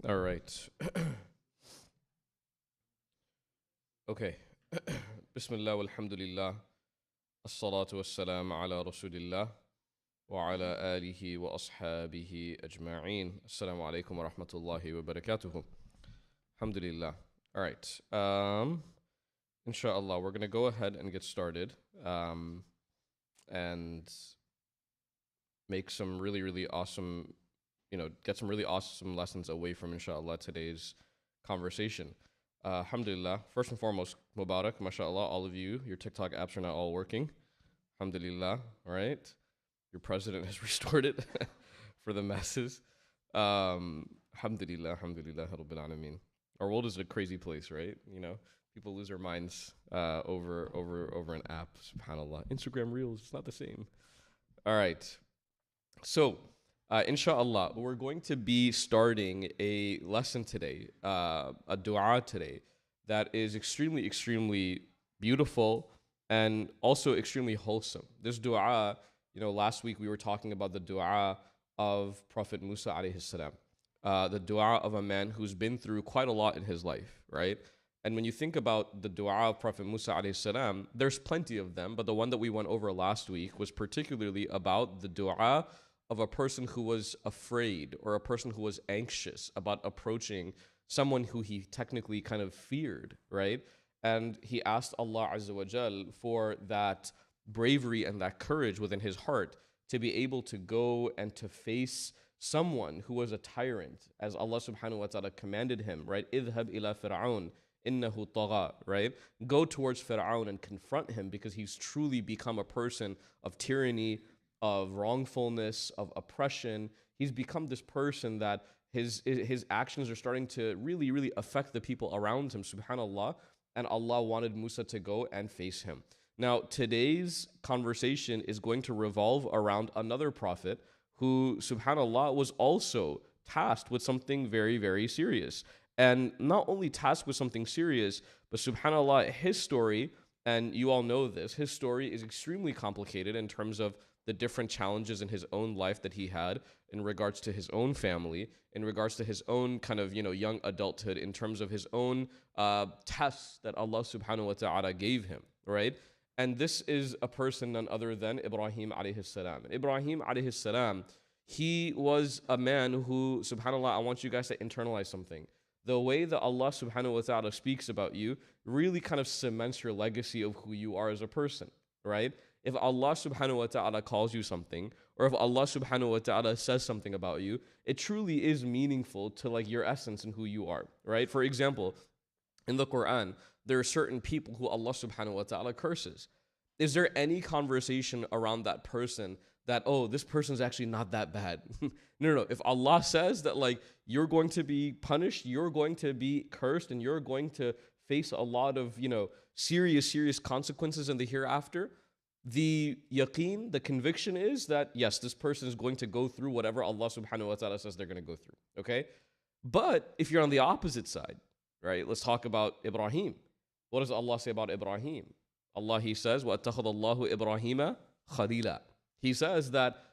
All right. Okay. Bismillah walhamdulillah. As-salatu was-salam ala rasulillah wa ala alihi wa ashabihi ajma'een. Assalamu alaikum wa rahmatullahi wa barakatuhu. Alhamdulillah. All right. Inshallah, we're going to go ahead and get started and make some really awesome, get some really awesome lessons away from, inshallah, today's conversation. Alhamdulillah. First and foremost, Mubarak, mashallah, all of you. Your TikTok apps are not all working. Alhamdulillah. All right. Your president has restored it for the masses. Alhamdulillah, alhamdulillah, rabbil alameen. Our world is a crazy place, right? People lose their minds over an app. Subhanallah. Instagram Reels, it's not the same. All right. So, inshallah, we're going to be starting a lesson today, a dua today, that is extremely beautiful and also extremely wholesome. This dua, last week we were talking about the dua of Prophet Musa alayhi salam, the dua of a man who's been through quite a lot in his life, right? And when you think about the dua of Prophet Musa alayhi salam, there's plenty of them, but the one that we went over last week was particularly about the dua of a person who was afraid or a person who was anxious about approaching someone who he technically kind of feared, right? And he asked Allah Azza wa Jal for that bravery and that courage within his heart to be able to go and to face someone who was a tyrant, as Allah subhanahu wa ta'ala commanded him, right? Idhab ila fir'aun innahu tagha, right? Go towards Fir'aun and confront him because he's truly become a person of tyranny, of wrongfulness, of oppression. He's become this person that his actions are starting to really affect the people around him, subhanallah. And Allah wanted Musa to go and face him. Now, today's conversation is going to revolve around another prophet who, subhanallah, was also tasked with something very serious. And not only tasked with something serious, but subhanallah, his story, and you all know this, his story is extremely complicated in terms of the different challenges in his own life that he had in regards to his own family, in regards to his own kind of, young adulthood, in terms of his own tests that Allah subhanahu wa ta'ala gave him, right? And this is a person none other than Ibrahim alayhi salam. Ibrahim alayhi salam, he was a man who, subhanallah, I want you guys to internalize something. The way that Allah subhanahu wa ta'ala speaks about you really kind of cements your legacy of who you are as a person, right? If Allah subhanahu wa ta'ala calls you something, or if Allah subhanahu wa ta'ala says something about you, it truly is meaningful to like your essence and who you are, right? For example, in the Quran, there are certain people who Allah subhanahu wa ta'ala curses. Is there any conversation around that person that, oh, this person's actually not that bad? No. If Allah says that like you're going to be punished, you're going to be cursed, and you're going to face a lot of, serious consequences in the hereafter, the yaqeen, the conviction is that, yes, this person is going to go through whatever Allah subhanahu wa ta'ala says they're going to go through, okay? But if you're on the opposite side, right, let's talk about Ibrahim. What does Allah say about Ibrahim? Allah, He says, وَأَتَّخَذَ اللَّهُ إِبْرَاهِيمَ خَلِيلًا. He says that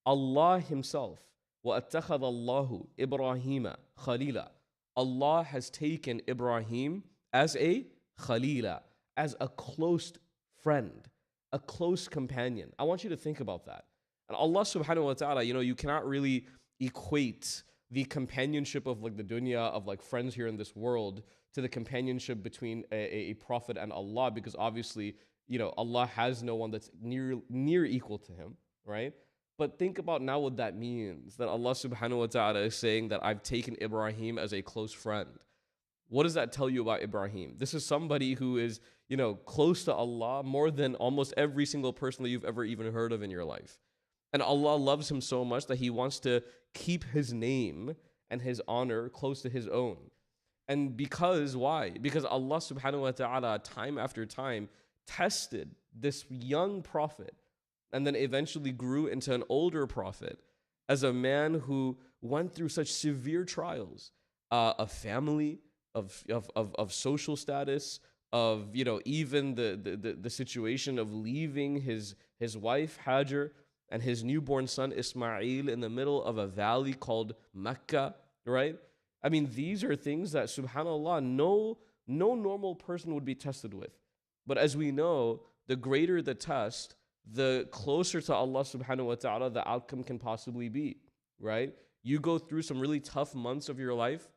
Allah Himself, وَأَتَّخَذَ اللَّهُ إِبْرَاهِيمَ خَلِيلًا. Allah has taken Ibrahim as a khalila, as a close friend, a close companion. I want you to think about that. And Allah subhanahu wa ta'ala, you cannot really equate the companionship of like the dunya, of like friends here in this world, to the companionship between a prophet and Allah, because obviously, Allah has no one that's near equal to him, right? But think about now what that means, that Allah subhanahu wa ta'ala is saying that I've taken Ibrahim as a close friend. What does that tell you about Ibrahim? This is somebody who is, close to Allah more than almost every single person that you've ever even heard of in your life. And Allah loves him so much that He wants to keep his name and his honor close to His own. And because, why? Because Allah subhanahu wa ta'ala, time after time, tested this young prophet and then eventually grew into an older prophet as a man who went through such severe trials of family, of social status, of even the situation of leaving his wife Hajar and his newborn son Ismail in the middle of a valley called Mecca, right? I mean, these are things that, subhanAllah, no normal person would be tested with. But as we know, the greater the test, the closer to Allah subhanahu wa ta'ala the outcome can possibly be, right? You go through some really tough months of your life,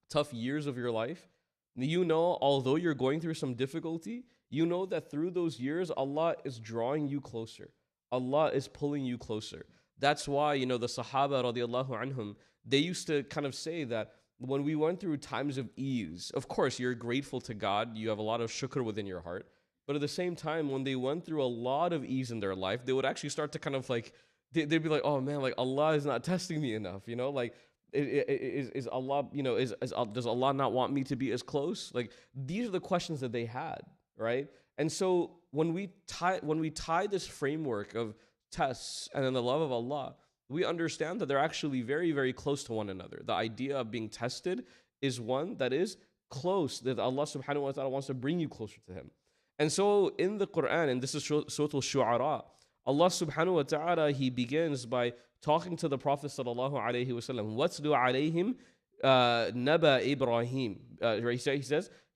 tough years of your life. You know, although you're going through some difficulty, you know that through those years, Allah is drawing you closer. Allah is pulling you closer. That's why, you know, the Sahaba radiallahu anhum, they used to kind of say that when we went through times of ease, of course, you're grateful to God. You have a lot of shukr within your heart. But at the same time, when they went through a lot of ease in their life, they would actually start to kind of like, they'd be like, oh man, like Allah is not testing me enough, you know, like is Allah, you know, does Allah not want me to be as close? Like these are the questions that they had, right? And so when we tie this framework of tests and then the love of Allah, we understand that they're actually very, very close to one another. The idea of being tested is one that is close, that Allah subhanahu wa ta'ala wants to bring you closer to Him. And so in the Quran, and this is Surah Al-Shu'ara, Allah subhanahu wa ta'ala, He begins by talking to the Prophet sallallahu alayhi wa sallam. وَاتْلُ عَلَيْهِمْ نَبَأَ Ibrahim.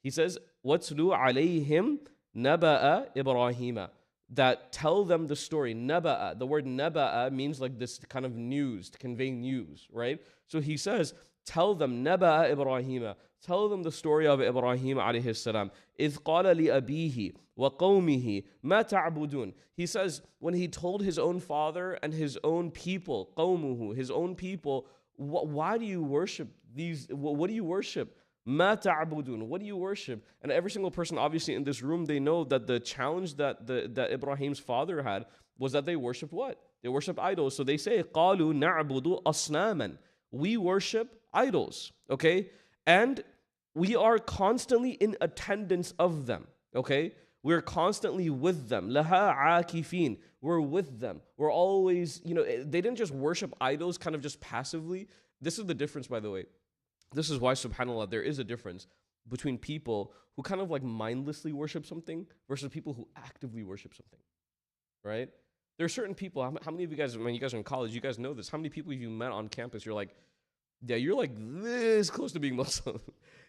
He says, وَاتْلُ عَلَيْهِمْ نَبَأَ Ibrahim. That tell them the story. Naba'a. The word naba'a means like this kind of news, to convey news, right? So he says, tell them naba'a Ibrahim. Tell them the story of Ibrahim alayhi salam. إِذْ قَالَ لِأَبِيهِ وَقَوْمِهِ مَا تَعْبُدُونَ. He says, when he told his own father and his own people, قَوْمُهُ, his own people, why do you worship these? What do you worship? Ma ta'budun. What do you worship? And every single person, obviously, in this room, they know that the challenge that that Ibrahim's father had was that they worshiped what? They worship idols. So they say, قَالُوا نَعْبُدُ أَصْنَامًا. We worship idols, okay? And we are constantly in attendance of them, okay? We're constantly with them. لَهَا عَاكِفِينَ. We're with them. We're always, you know, they didn't just worship idols kind of just passively. This is the difference, by the way. This is why, subhanAllah, there is a difference between people who kind of like mindlessly worship something versus people who actively worship something, right? There are certain people, how many of you guys, when you guys are in college, you guys know this, how many people you met on campus, you're like, yeah, you're like this close to being Muslim.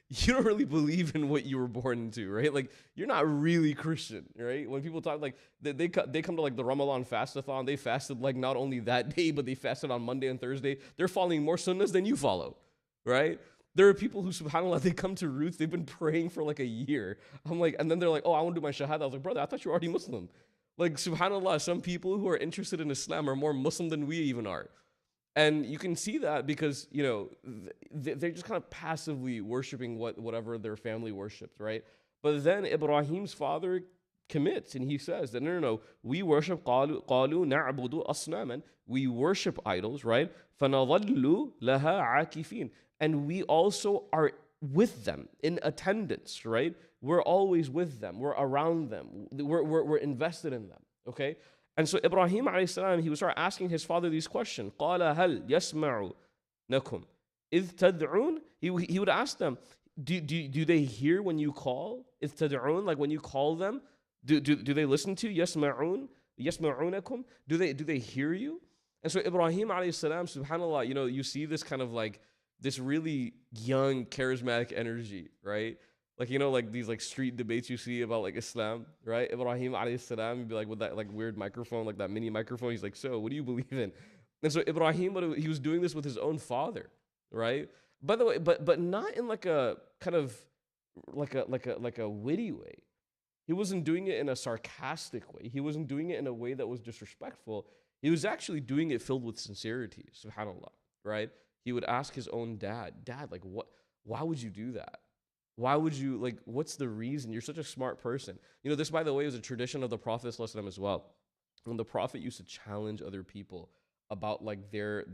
You don't really believe in what you were born into, right? Like, you're not really Christian, right? When people talk, like, they come to, like, the Ramadan fast-a-thon, they fasted, like, not only that day, but they fasted on Monday and Thursday. They're following more sunnahs than you follow, right? There are people who, subhanAllah, they come to Roots, they've been praying for like a year. I'm like, and then they're like, oh, I want to do my shahada. I was like, brother, I thought you were already Muslim. Like, subhanAllah, some people who are interested in Islam are more Muslim than we even are. And you can see that because, you know, they're just kind of passively worshiping whatever their family worships, right? But then Ibrahim's father commits and he says that, no, we worship قَالُوا نَعْبُدُ أَصْنَامًا. We worship idols, right? فَنَظَلُّ لَهَا عَاكِفِينَ. And we also are with them in attendance, right? We're always with them. We're around them. We're invested in them, okay? And so Ibrahim alayhi salam, he would start asking his father these questions. قَالَ هَلْ يَسْمَعُ إِذْ تَدْعُونَ. He would ask them, do they hear when you call? إِذْ تَدْعُونَ, like when you call them, do they listen to you? يَسْمَعُونَكُمْ. Do they hear you? And so Ibrahim alayhi salam, subhanAllah, you know, you see this kind of like, this really young, charismatic energy, right? Like, you know, like these like street debates you see about like Islam, right? Ibrahim alayhi salam, he'd be like with that like weird microphone, like that mini microphone. He's like, so what do you believe in? And so Ibrahim, he was doing this with his own father, right? By the way, but not in like a kind of like a witty way. He wasn't doing it in a sarcastic way. He wasn't doing it in a way that was disrespectful. He was actually doing it filled with sincerity, subhanAllah, right? He would ask his own dad, like, what? Why would you do that? Why would you, like, what's the reason? You're such a smart person. You know, this, by the way, is a tradition of the Prophet ﷺ as well. When the Prophet used to challenge other people about, like, their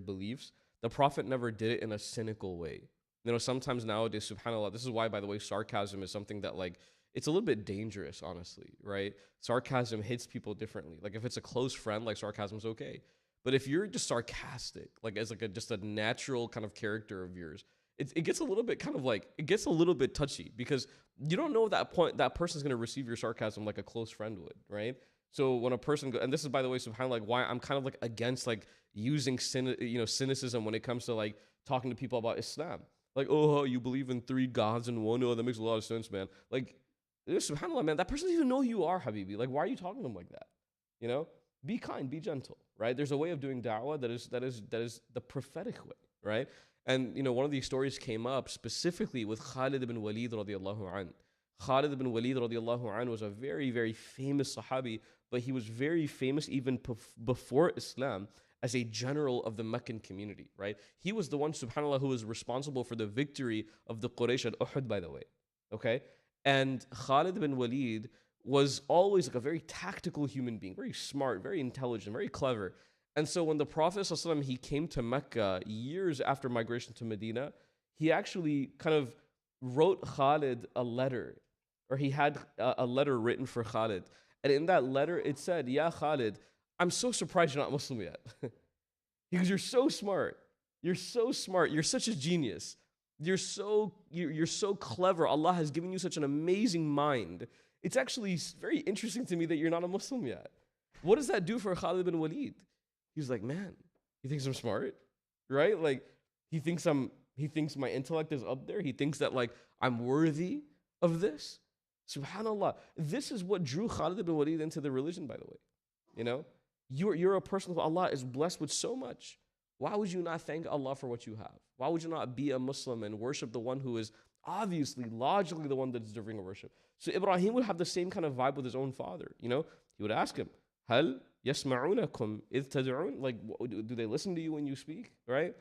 beliefs, the Prophet never did it in a cynical way. You know, sometimes nowadays, subhanAllah, this is why, by the way, sarcasm is something that, like, it's a little bit dangerous, honestly, right? Sarcasm hits people differently. Like, if it's a close friend, like, sarcasm's okay. But if you're just sarcastic, like as like just a natural kind of character of yours, it gets a little bit kind of like, it gets a little bit touchy because you don't know at that point that person's going to receive your sarcasm like a close friend would, right? So when a person, and this is, by the way, subhanAllah, like why I'm kind of like against like using cynicism when it comes to like talking to people about Islam. Like, oh, you believe in 3 gods and one? Oh, that makes a lot of sense, man. Like, subhanAllah, man, that person doesn't even know who you are, Habibi. Like, why are you talking to them like that? You know? Be kind, be gentle, right? There's a way of doing da'wah that is the prophetic way, right? And, one of these stories came up specifically with Khalid ibn Walid radiallahu an. Khalid ibn Walid radiallahu an was a very, very famous Sahabi, but he was very famous even before Islam as a general of the Meccan community, right? He was the one, subhanAllah, who was responsible for the victory of the Quraysh at Uhud, by the way, okay? And Khalid ibn Walid was always like a very tactical human being, very smart, very intelligent, very clever. And so when the Prophet ﷺ, he came to Mecca years after migration to Medina, he actually kind of wrote Khalid a letter, or he had a letter written for Khalid. And in that letter, it said, Ya Khalid, I'm so surprised you're not Muslim yet. Because you're so smart. You're so smart. You're such a genius. You're so clever. Allah has given you such an amazing mind. It's actually very interesting to me that you're not a Muslim yet. What does that do for Khalid bin Walid? He's like, man, he thinks I'm smart, right? Like, he thinks my intellect is up there. He thinks that, like, I'm worthy of this. SubhanAllah. This is what drew Khalid bin Walid into the religion, by the way. You're a person who Allah is blessed with so much. Why would you not thank Allah for what you have? Why would you not be a Muslim and worship the one who is obviously, logically, the one that's deserving of worship? So Ibrahim would have the same kind of vibe with his own father. He would ask him, Hal yasma'unakum idh tad'un? Like, do they listen to you when you speak, right?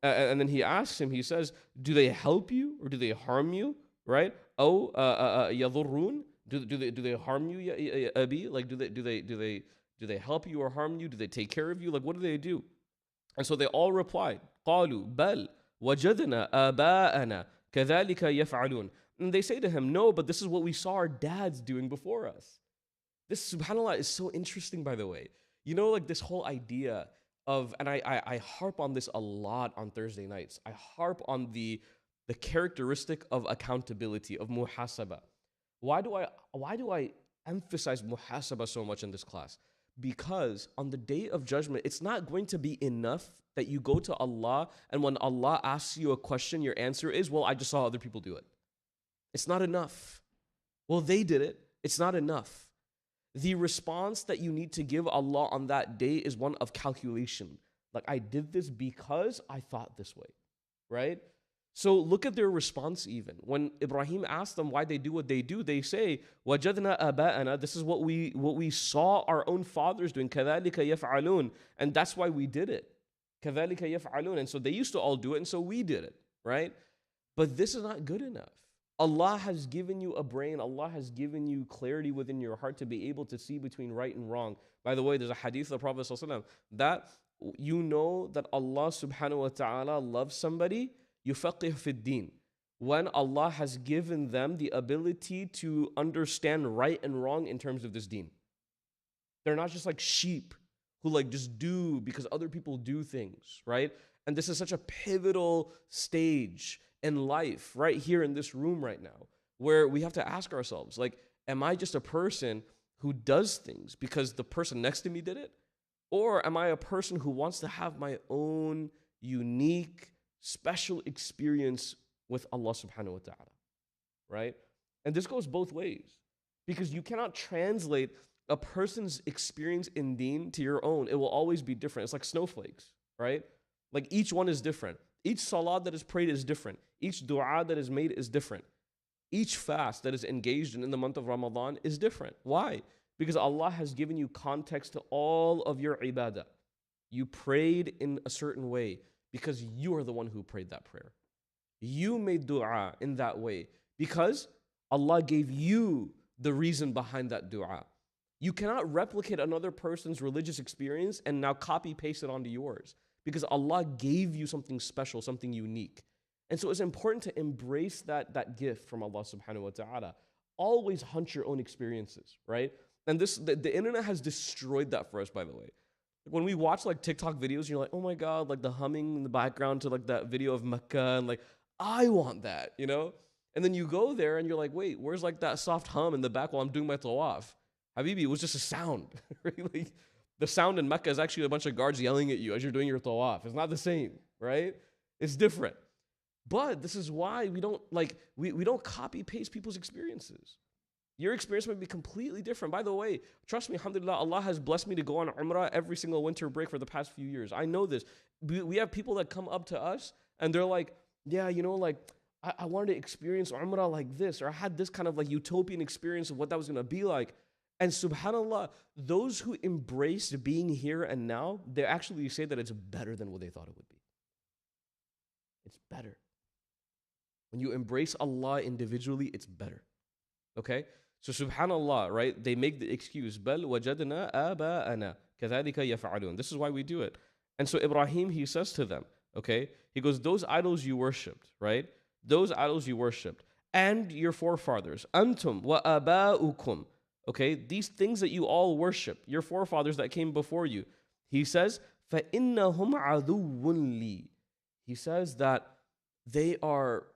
And then he asks him, he says, do they help you or do they harm you, right? Oh, yadurrun? Do they harm you, ya abi? Like, do they help you or harm you? Do they take care of you? Like, what do they do? And so they all replied, قالوا بل وجدنا آباءنا كذلك يفعلون. And they say to him, no, but this is what we saw our dads doing before us. This, subhanAllah, is so interesting, by the way. Like this whole idea of, and I harp on this a lot on Thursday nights. I harp on the characteristic of accountability, of muhasabah. Why do I emphasize muhasabah so much in this class? Because on the day of judgment, it's not going to be enough that you go to Allah and when Allah asks you a question, your answer is, well, I just saw other people do it. It's not enough. Well, they did it. It's not enough. The response that you need to give Allah on that day is one of calculation. Like, I did this because I thought this way, right? So look at their response even. When Ibrahim asked them why they do what they do, they say, وَجَدْنَا أَبَاءَنَا. This is what we saw our own fathers doing. كَذَلِكَ يَفْعَلُونَ. And that's why we did it. كَذَلِكَ يَفْعَلُونَ. And so they used to all do it, and so we did it, right? But this is not good enough. Allah has given you a brain. Allah has given you clarity within your heart to be able to see between right and wrong. By the way, there's a hadith of the Prophet ﷺ that you know that Allah subhanahu wa ta'ala loves somebody, يُفَقِّهُ فِي الدِّينِ. When Allah has given them the ability to understand right and wrong in terms of this deen. They're not just like sheep who like just do because other people do things, right? And this is such a pivotal stage in life right here in this room right now where we have to ask ourselves, like, am I just a person who does things because the person next to me did it? Or am I a person who wants to have my own unique, special experience with Allah subhanahu wa ta'ala, right? And this goes both ways because you cannot translate a person's experience in deen to your own. It will always be different. It's like snowflakes, right? Like each one is different. Each salah that is prayed is different. Each dua that is made is different. Each fast that is engaged in the month of Ramadan is different. Why? Because Allah has given you context to all of your ibadah. You prayed in a certain way because you are the one who prayed that prayer. You made dua in that way because Allah gave you the reason behind that dua. You cannot replicate another person's religious experience and now copy paste it onto yours because Allah gave you something special, something unique. And so it's important to embrace that gift from Allah subhanahu wa ta'ala. Always hunt your own experiences, right? And the internet has destroyed that for us, by the way. When we watch like TikTok videos, you're like, oh my God, like the humming in the background to like that video of Mecca, and like, I want that, you know? And then you go there and you're like, wait, where's like that soft hum in the back while I'm doing my tawaf? Habibi, it was just a sound. Really? The sound in Mecca is actually a bunch of guards yelling at you as you're doing your tawaf. It's not the same, right? It's different. But this is why we don't we don't copy paste people's experiences. Your experience might be completely different. By the way, trust me, alhamdulillah, Allah has blessed me to go on Umrah every single winter break for the past few years. I know this. We have people that come up to us and they're like, yeah, I wanted to experience Umrah like this, or I had this kind of like utopian experience of what that was going to be like. And subhanAllah, those who embrace being here and now, they actually say that it's better than what they thought it would be. It's better. When you embrace Allah individually, it's better. Okay? So subhanallah, right? They make the excuse, بَلْ وَجَدْنَا آبَاءَنَا كَذَلِكَ يَفْعَلُونَ. This is why we do it. And so Ibrahim, he says to them, okay? He goes, those idols you worshipped, right? Those idols you worshipped, and your forefathers, أَنْتُمْ وَآبَاؤُكُمْ. Okay? These things that you all worship, your forefathers that came before you. He says, فَإِنَّهُمْ عَدُوٌّ لِي. He says that they are,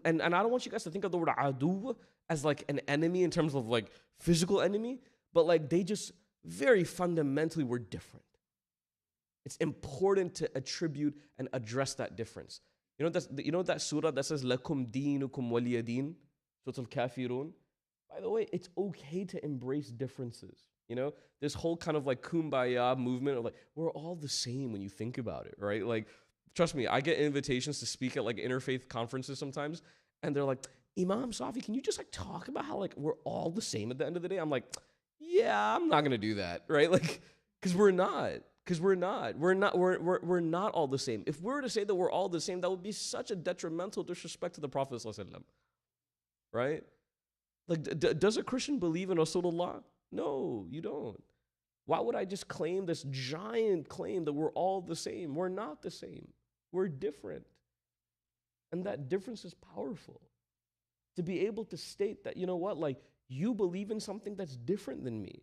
and I don't want you guys to think of the word adu as like an enemy in terms of like physical enemy, but like they just very fundamentally were different. It's important to attribute and address that difference. You know that surah that says lakum dinukum waliyadin, Surah Al-Kafirun. By the way, it's okay to embrace differences. This whole kind of like kumbaya movement of like we're all the same when you think about it, right? Like, trust me, I get invitations to speak at like interfaith conferences sometimes, and they're like, Imam Safi, can you just like talk about how like we're all the same at the end of the day? I'm like, yeah, I'm not gonna do that, right? Like, because we're not all the same. If we were to say that we're all the same, that would be such a detrimental disrespect to the Prophet ﷺ, right? Like, does a Christian believe in Rasulullah? No, you don't. Why would I just claim this giant claim that we're all the same? We're not the same. We're different. And that difference is powerful. To be able to state that, like, you believe in something that's different than me.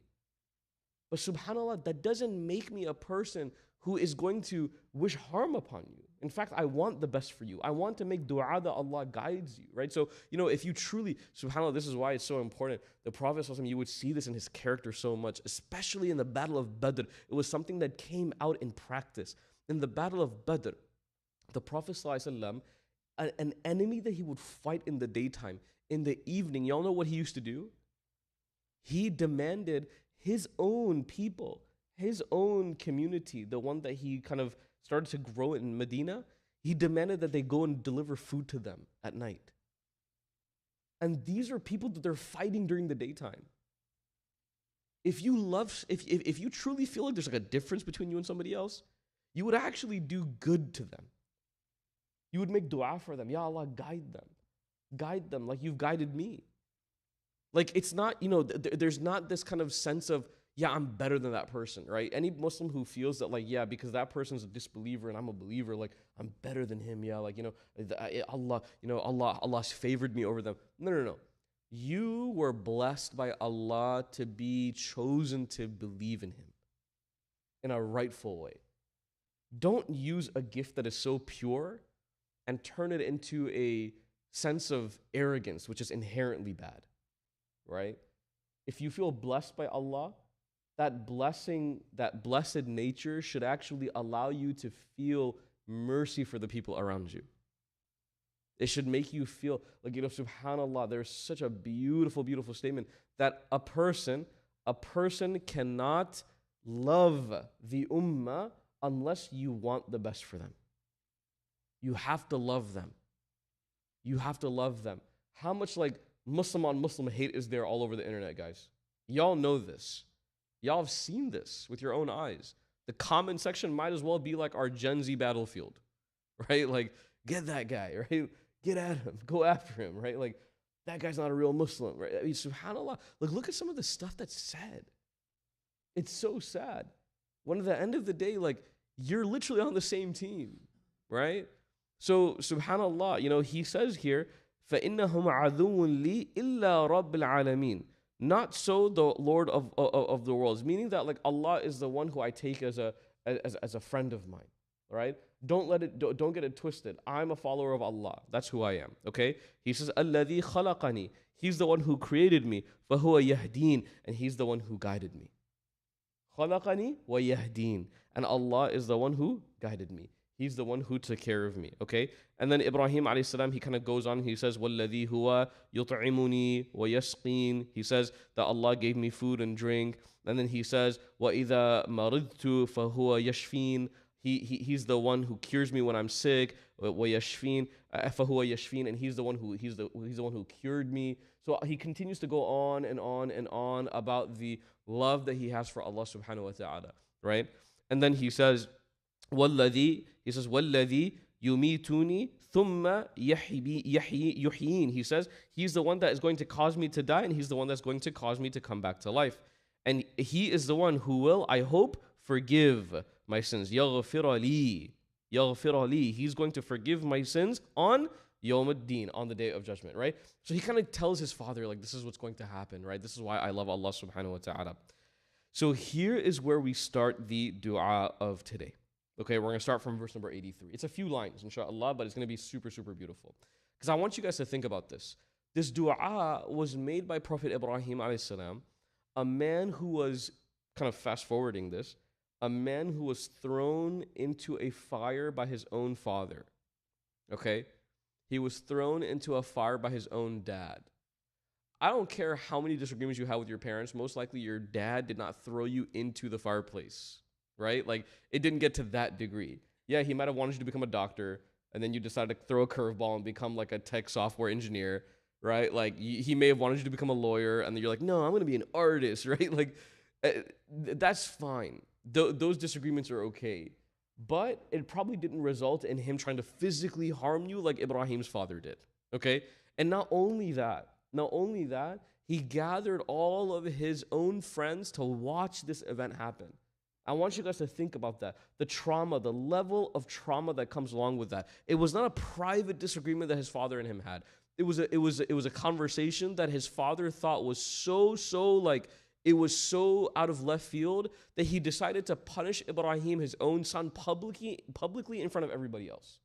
But subhanAllah, that doesn't make me a person who is going to wish harm upon you. In fact, I want the best for you. I want to make dua that Allah guides you, right? So, if you truly, subhanAllah, this is why it's so important. The Prophet, you would see this in his character so much, especially in the Battle of Badr. It was something that came out in practice. In the Battle of Badr, the Prophet, an enemy that he would fight in the daytime, in the evening, y'all know what he used to do? He demanded his own people, his own community, the one that he kind of started to grow in Medina, he demanded that they go and deliver food to them at night. And these are people that they're fighting during the daytime. If you truly feel like there's like a difference between you and somebody else, you would actually do good to them. You would make dua for them. Ya Allah, guide them. Guide them like you've guided me. Like, it's not, there's not this kind of sense of, yeah, I'm better than that person, right? Any Muslim who feels that, like, yeah, because that person's a disbeliever and I'm a believer, like, I'm better than him, yeah, like, Allah's favored me over them. No. You were blessed by Allah to be chosen to believe in him in a rightful way. Don't use a gift that is so pure and turn it into a sense of arrogance, which is inherently bad, right? If you feel blessed by Allah, that blessing, that blessed nature should actually allow you to feel mercy for the people around you. It should make you feel like, subhanAllah, there's such a beautiful, beautiful statement that a person cannot love the ummah unless you want the best for them. You have to love them. You have to love them. How much like Muslim on Muslim hate is there all over the internet, guys? Y'all know this. Y'all have seen this with your own eyes. The comment section might as well be like our Gen Z battlefield, right? Like, get that guy, right? Get at him. Go after him, right? Like, that guy's not a real Muslim, right? I mean, subhanAllah. Like, look at some of the stuff that's said. It's so sad. When at the end of the day, like, you're literally on the same team, right? So, subhanAllah, he says here, فَإِنَّهُمْ عَدُوٌ لِي إِلَّا رَبِّ الْعَالَمِينَ. Not so the Lord of the worlds, meaning that like Allah is the one who I take as a friend of mine, right? Don't get it twisted. I'm a follower of Allah. That's who I am, okay? He says, الَّذِي خَلَقَنِي. He's the one who created me. فَهُوَ يَهْدِينَ. And he's the one who guided me. خَلَقَنِي وَيَهْدِينَ. And Allah is the one who guided me. He's the one who took care of me. Okay? And then Ibrahim alayhi salam, he kind of goes on, he says, وَالَّذِي هُوَ يُطْعِمُنِي وَيَسْقِينِ. He says that Allah gave me food and drink. And then he says, وَإِذَا مَرِضْتُ فَهُوَ يَشْفِينَ. He's the one who cures me when I'm sick. وَيَشْفِينَ فَهُوَ يَشْفِينَ. And he's the one who cured me. So he continues to go on and on and on about the love that he has for Allah subhanahu wa ta'ala, right? And then he says, وَالَّذِي يُمِيتُنِي ثُمَّ يُحْيِينَ. He says, he's the one that is going to cause me to die, and he's the one that's going to cause me to come back to life. And he is the one who will, I hope, forgive my sins. يَغْفِرَ لِي. He's going to forgive my sins on Yawm ad-Din, on the day of judgment, right? So he kind of tells his father, like, this is what's going to happen, right? This is why I love Allah subhanahu wa ta'ala. So here is where we start the dua of today. Okay, we're going to start from verse number 83. It's a few lines, inshallah, but it's going to be super, super beautiful. Because I want you guys to think about this. This dua was made by Prophet Ibrahim alayhi salam, a man who was, kind of fast forwarding this, a man who was thrown into a fire by his own father. Okay? He was thrown into a fire by his own dad. I don't care how many disagreements you have with your parents, most likely your dad did not throw you into the fireplace, right? Like, it didn't get to that degree. Yeah, he might have wanted you to become a doctor, and then you decided to throw a curveball and become like a tech software engineer, right? Like, he may have wanted you to become a lawyer, and then you're like, no, I'm going to be an artist, right? Like, that's fine. Those disagreements are okay. But it probably didn't result in him trying to physically harm you like Ibrahim's father did, okay? And not only that, he gathered all of his own friends to watch this event happen. I want you guys to think about that. The trauma, the level of trauma that comes along with that. It was not a private disagreement that his father and him had. It was a conversation that his father thought was so it was so out of left field that he decided to punish Ibrahim, his own son, publicly in front of everybody else.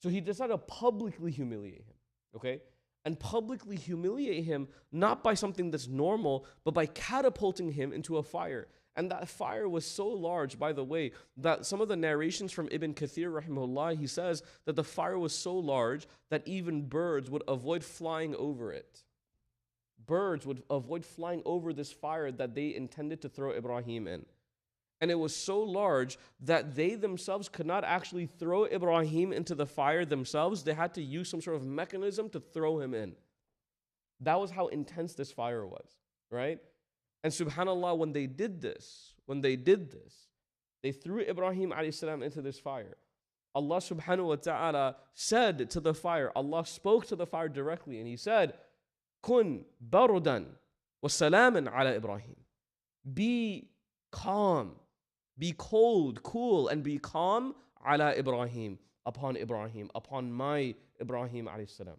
So he decided to publicly humiliate him, okay? And publicly humiliate him not by something that's normal, but by catapulting him into a fire. And that fire was so large, by the way, that some of the narrations from Ibn Kathir, rahimahullah, he says that the fire was so large that even birds would avoid flying over it. Birds would avoid flying over this fire that they intended to throw Ibrahim in. And it was so large that they themselves could not actually throw Ibrahim into the fire themselves. They had to use some sort of mechanism to throw him in. That was how intense this fire was, right? And subhanAllah, when they did this, they threw Ibrahim alayhi salam into this fire. Allah subhanahu wa ta'ala said to the fire, Allah spoke to the fire directly, and he said, Kun barudan wa salaman ala Ibrahim. Be calm, be cold, cool, and be calm ala Ibrahim, upon my Ibrahim alayhi salam.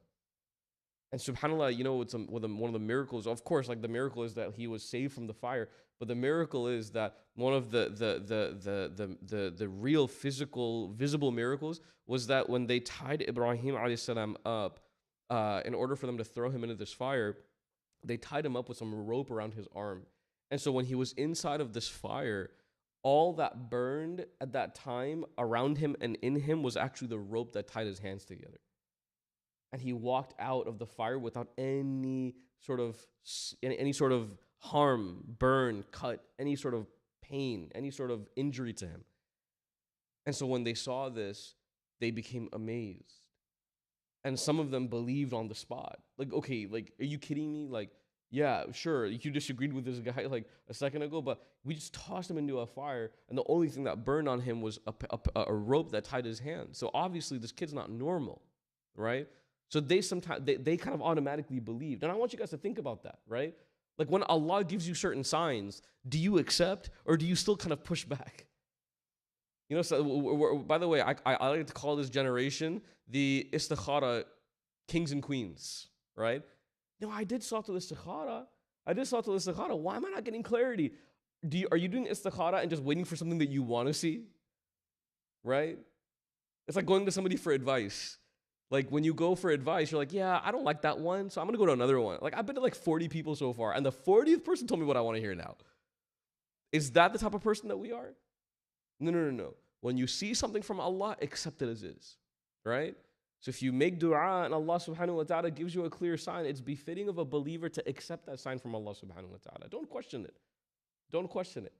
And subhanAllah, you know, it's one of the miracles. Of course, like the miracle is that he was saved from the fire, but the miracle is that one of the real physical, visible miracles was that when they tied Ibrahim alayhi salam up, in order for them to throw him into this fire, they tied him up with some rope around his arm. And so when he was inside of this fire, all that burned at that time around him and in him was actually the rope that tied his hands together. And he walked out of the fire without any sort of harm, burn, cut, any sort of pain, any sort of injury to him. And so when they saw this, they became amazed. And some of them believed on the spot. Like, okay, like, are you kidding me? Like, yeah, sure, you disagreed with this guy like a second ago, but we just tossed him into a fire, and the only thing that burned on him was a rope that tied his hand. So obviously this kid's not normal, right? So they kind of automatically believed. And I want you guys to think about that, right? Like, when Allah gives you certain signs, do you accept or do you still kind of push back? You know, so by the way, I like to call this generation the istikhara kings and queens, right? No, I did salatul istikhara. Why am I not getting clarity? Are you doing istikhara and just waiting for something that you want to see? Right? It's like going to somebody for advice. Like, when you go for advice, you're like, yeah, I don't like that one, so I'm going to go to another one. Like, I've been to like 40 people so far, and the 40th person told me what I want to hear now. Is that the type of person that we are? No. when you see something from Allah, accept it as is, right? So if you make dua and Allah subhanahu wa ta'ala gives you a clear sign, it's befitting of a believer to accept that sign from Allah subhanahu wa ta'ala. Don't question it. Don't question it.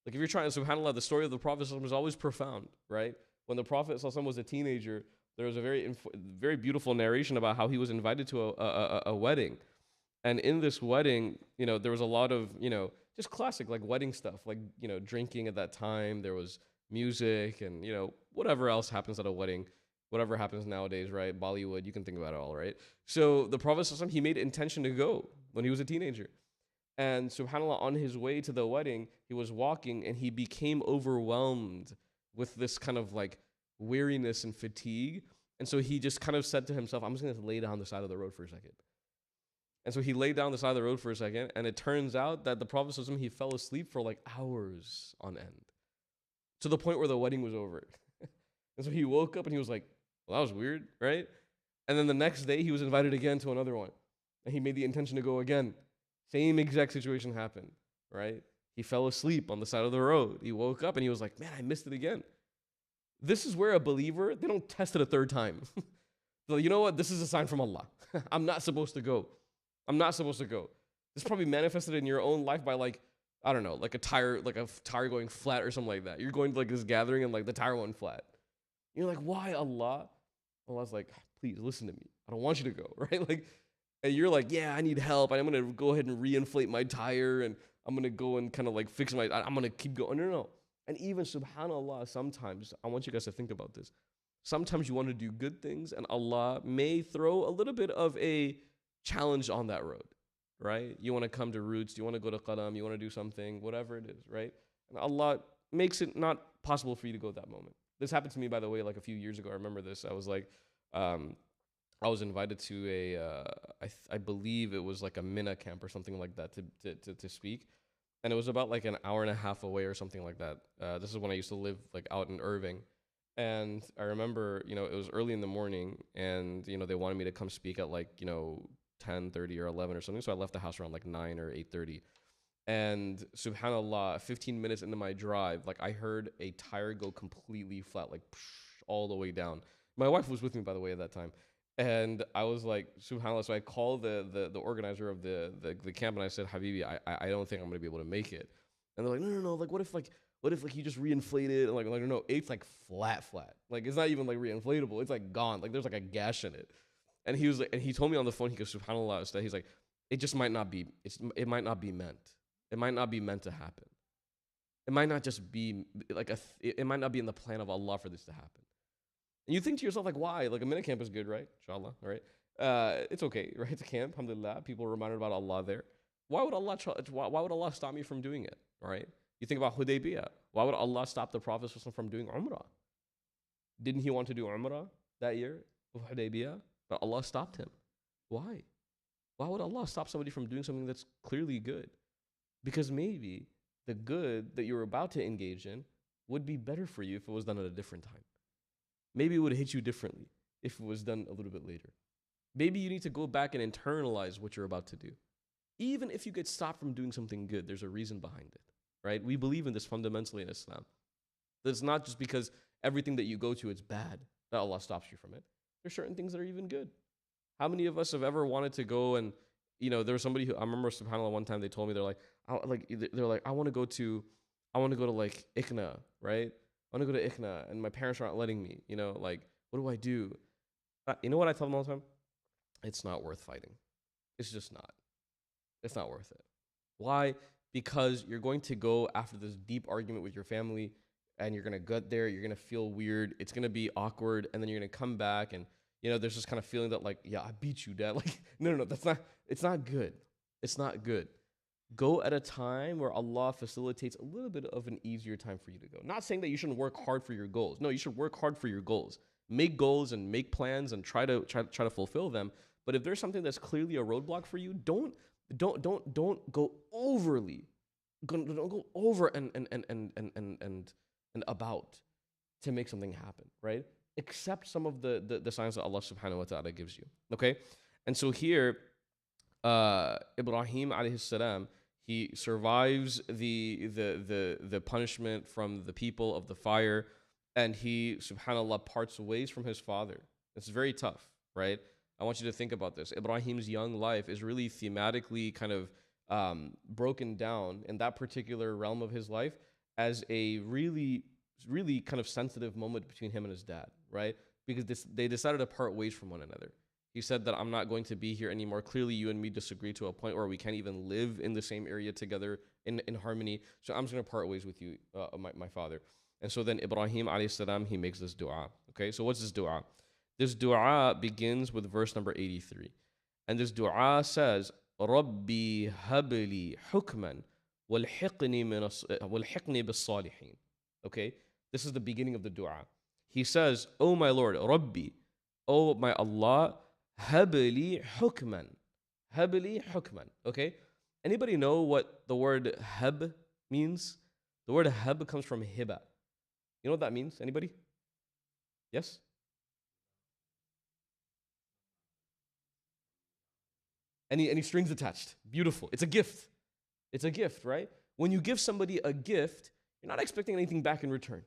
Like if you're trying to, subhanAllah, the story of the Prophet is always profound, right? When the Prophet was a teenager, there was a very beautiful narration about how he was invited to a wedding. And in this wedding, there was a lot of, just classic like wedding stuff, like, drinking at that time. There was music and, whatever else happens at a wedding, whatever happens nowadays, right? Bollywood, you can think about it all, right? So the Prophet, he made intention to go when he was a teenager. And subhanAllah, on his way to the wedding, he was walking and he became overwhelmed with this kind of like weariness and fatigue. And so he just kind of said to himself, I'm just going to lay down the side of the road for a second. And so he laid down the side of the road for a second. And it turns out that the Prophet, he fell asleep for like hours on end, to the point where the wedding was over. And so he woke up and he was like, well, that was weird, right? And then the next day he was invited again to another one. And he made the intention to go again. Same exact situation happened, right? He fell asleep on the side of the road. He woke up and he was like, man, I missed it again. This is where a believer, they don't test it a third time. So you know what? This is a sign from Allah. I'm not supposed to go. I'm not supposed to go. This probably manifested in your own life by like, I don't know, like a tire going flat or something like that. You're going to like this gathering and like the tire went flat. You're like, why Allah? Allah's like, please listen to me. I don't want you to go, right? Like, and you're like, yeah, I need help. I'm going to go ahead and reinflate my tire and I'm going to go and kind of like fix I'm going to keep going. No. And even subhanAllah, sometimes, I want you guys to think about this. Sometimes you want to do good things and Allah may throw a little bit of a challenge on that road, right? You want to come to Roots, you want to go to Qalam, you want to do something, whatever it is, right? And Allah makes it not possible for you to go at that moment. This happened to me, by the way, like a few years ago. I remember this. I was like, I was invited to I believe it was like a Mina camp or something like that to speak. And it was about like an hour and a half away or something like that. This is when I used to live like out in Irving. And I remember, it was early in the morning and, they wanted me to come speak at like, 10:30 or 11 or something. So I left the house around like 9 or 8:30. And subhanAllah, 15 minutes into my drive, like I heard a tire go completely flat, like all the way down. My wife was with me, by the way, at that time. And I was like, subhanAllah. So I called the organizer of the camp and I said, Habibi, I don't think I'm going to be able to make it. And they're like, no. Like, what if you just reinflate it? And like, no, it's like flat. Like, it's not even like reinflatable. It's like gone. Like, there's like a gash in it. And he was like, and he told me on the phone, he goes, subhanAllah, he's like, it just might not be, it might not be meant. It might not be meant to happen. It might not just be like it might not be in the plan of Allah for this to happen. And you think to yourself, like, why? Like a minute camp is good, right? Inshallah, all right? It's okay, right? It's a camp, alhamdulillah. People are reminded about Allah there. Why would Allah stop me from doing it, all right? You think about Hudaybiyah. Why would Allah stop the Prophet from doing Umrah? Didn't he want to do Umrah that year of Hudaybiyah? But Allah stopped him. Why? Why would Allah stop somebody from doing something that's clearly good? Because maybe the good that you're about to engage in would be better for you if it was done at a different time. Maybe it would hit you differently if it was done a little bit later. Maybe you need to go back and internalize what you're about to do. Even if you get stopped from doing something good, there's a reason behind it, right? We believe in this fundamentally in Islam. It's not just because everything that you go to is bad that Allah stops you from it. There's certain things that are even good. How many of us have ever wanted to go and, there was somebody who, I remember subhanAllah one time they told me, I want to go to like Iqna, right? I want to go to Iqna and my parents aren't letting me, like, what do I do? You know what I tell them all the time? It's not worth fighting. It's just not. It's not worth it. Why? Because you're going to go after this deep argument with your family and you're going to get there. You're going to feel weird. It's going to be awkward. And then you're going to come back and, there's this kind of feeling that like, yeah, I beat you, Dad. Like, no, it's not good. It's not good. Go at a time where Allah facilitates a little bit of an easier time for you to go. Not saying that you shouldn't work hard for your goals. No, you should work hard for your goals. Make goals and make plans and try to fulfill them. But if there's something that's clearly a roadblock for you, don't go overly. Don't go over and about to make something happen, right? Accept some of the signs that Allah subhanahu wa ta'ala gives you. Okay? And so here, Ibrahim alayhi salam, he survives the punishment from the people of the fire. and he, subhanAllah, parts ways from his father. It's very tough, right? I want you to think about this. Ibrahim's young life is really thematically kind of broken down in that particular realm of his life as a really, really kind of sensitive moment between him and his dad, right? Because they decided to part ways from one another. He said that I'm not going to be here anymore. Clearly, you and me disagree to a point where we can't even live in the same area together in harmony. So I'm just going to part ways with you, my father. And so then Ibrahim alayhi salam, he makes this dua. Okay, so what's this dua? This dua begins with verse number 83. And this dua says, Rabbi habli hukman walhiqni bis-salihin. Okay, this is the beginning of the dua. He says, Oh my Lord, Rabbi, oh my Allah, habli hukman. Habli hukman. Okay, anybody know what the word hab means? The word hab comes from hiba. You know what that means? Anybody? Yes? Any strings attached. Beautiful. It's a gift. It's a gift, right? When you give somebody a gift, you're not expecting anything back in return.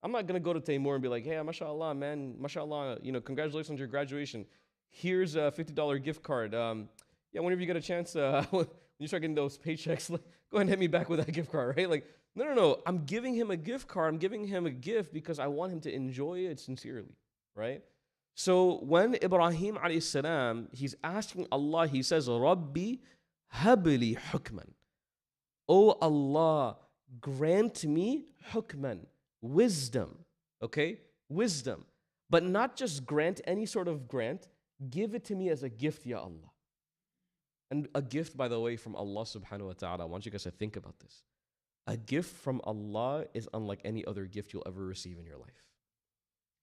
I'm not going to go to Taymur and be like, hey, mashallah, man, mashallah, congratulations on your graduation. Here's a $50 gift card. Yeah, whenever you get a chance, when you start getting those paychecks, go ahead and hit me back with that gift card, right? Like, no. I'm giving him a gift card. I'm giving him a gift because I want him to enjoy it sincerely, right? So when Ibrahim alayhi salam, he's asking Allah, he says, Rabbi habli hukman. Oh Allah, grant me hukman, wisdom. Okay? Wisdom. But not just grant any sort of grant, give it to me as a gift, ya Allah. And a gift, by the way, from Allah subhanahu wa ta'ala. I want you guys to think about this. A gift from Allah is unlike any other gift you'll ever receive in your life.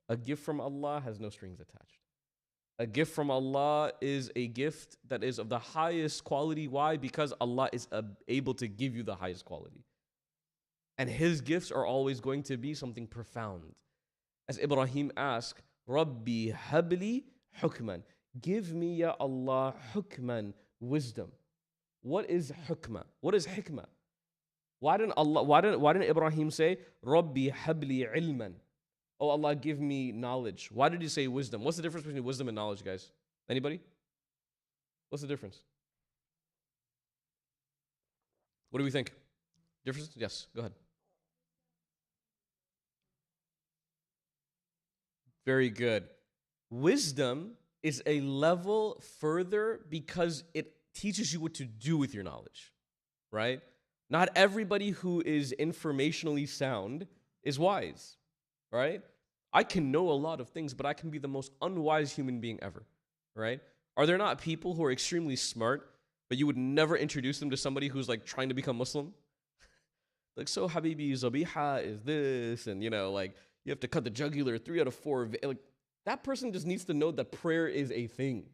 A gift from Allah has no strings attached. A gift from Allah is a gift that is of the highest quality. Why? Because Allah is able to give you the highest quality. And His gifts are always going to be something profound. As Ibrahim asked, Rabbi habli hukman. Give me, ya Allah, hukman, wisdom. What is hukmah? What is hikmah? Why didn't Ibrahim say, Rabbi habli ilman? Oh Allah, give me knowledge. Why did he say wisdom? What's the difference between wisdom and knowledge, guys? Anybody? What's the difference? What do we think? Difference? Yes, go ahead. Very good. Wisdom is a level further because it teaches you what to do with your knowledge, right? Not everybody who is informationally sound is wise, right? I can know a lot of things, but I can be the most unwise human being ever, right? Are there not people who are extremely smart, but you would never introduce them to somebody who's like trying to become Muslim? Like, so Habibi, Zabiha is this, and like you have to cut the jugular 3 out of 4. Like, that person just needs to know that prayer is a thing,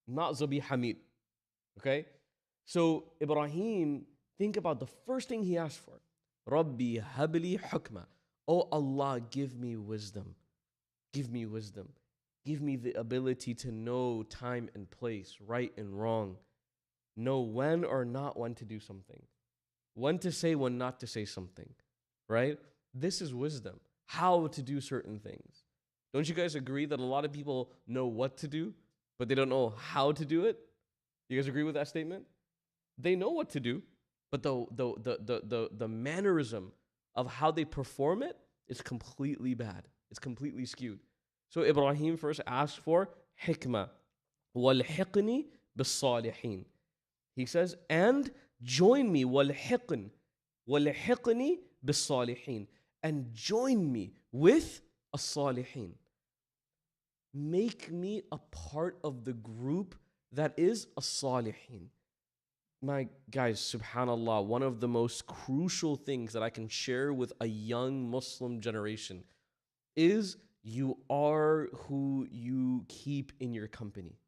not Zabiha meat, okay? So Ibrahim, think about the first thing he asked for. Rabbi habli hukma. Oh Allah, give me wisdom. Give me wisdom. Give me the ability to know time and place, right and wrong. Know when or not when to do something. When to say, when not to say something. Right? This is wisdom. How to do certain things. Don't you guys agree that a lot of people know what to do, but they don't know how to do it? You guys agree with that statement? They know what to do, but the mannerism of how they perform it is completely bad. It's completely skewed. So Ibrahim first asked for hikmah. وَالْحِقْنِي بِالصَّالِحِينَ. He says, and join me, وَالْحِقْنِ وَالْحِقْنِي بِالصَّالِحِينَ. And join me with as-salihin. Make me a part of the group that is as-salihin. My guys, subhanallah, one of the most crucial things that I can share with a young Muslim generation is you are who you keep in your company.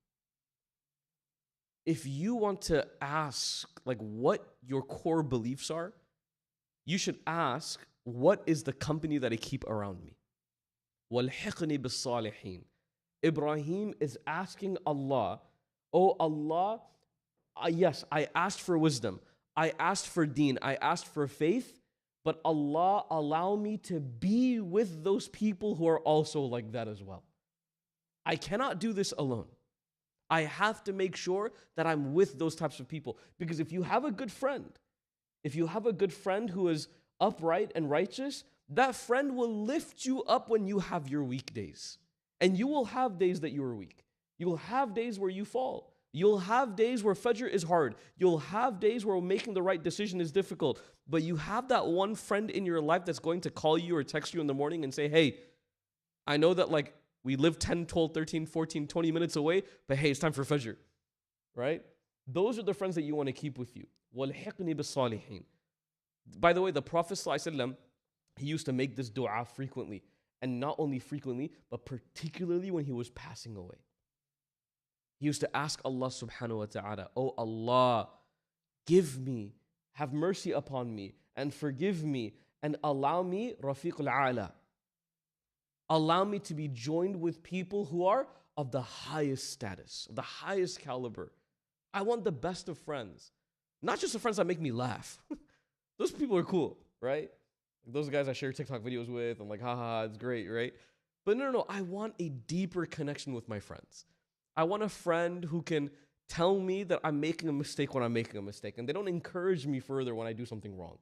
If you want to ask like what your core beliefs are, you should ask, what is the company that I keep around me? وَالْحِقْنِي بِالصَّالِحِينَ. Ibrahim is asking Allah, oh Allah, yes, I asked for wisdom. I asked for deen. I asked for faith. but Allah allow me to be with those people who are also like that as well. I cannot do this alone. I have to make sure that I'm with those types of people. Because if you have a good friend, who is upright and righteous, that friend will lift you up when you have your weekdays. And you will have days that you are weak. You will have days where you fall. You'll have days where Fajr is hard. You'll have days where making the right decision is difficult. But you have that one friend in your life that's going to call you or text you in the morning and say, hey, I know that like we live 10, 12, 13, 14, 20 minutes away, but hey, it's time for Fajr, right? Those are the friends that you want to keep with you. وَالْحِقْنِي بِالصَّالِحِينَ. By the way, the Prophet ﷺ, he used to make this dua frequently. And not only frequently, but particularly when he was passing away. He used to ask Allah subhanahu wa ta'ala, oh Allah, give me, have mercy upon me, and forgive me, and allow me rafiq al-a'la. Allow me to be joined with people who are of the highest status, of the highest caliber. I want the best of friends. Not just the friends that make me laugh. Those people are cool, right? Those guys I share TikTok videos with, I'm like, haha, it's great, right? But no, I want a deeper connection with my friends. I want a friend who can tell me that I'm making a mistake when I'm making a mistake, and they don't encourage me further when I do something wrong.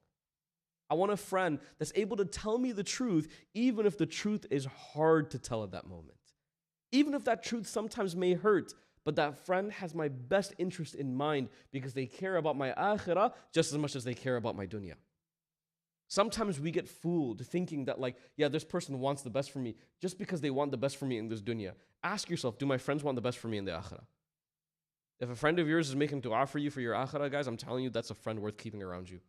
I want a friend that's able to tell me the truth, even if the truth is hard to tell at that moment. Even if that truth sometimes may hurt, but that friend has my best interest in mind because they care about my akhirah just as much as they care about my dunya. Sometimes we get fooled thinking that like, yeah, this person wants the best for me just because they want the best for me in this dunya. Ask yourself, do my friends want the best for me in the akhirah? If a friend of yours is making dua for you for your akhirah, guys, I'm telling you, that's a friend worth keeping around you,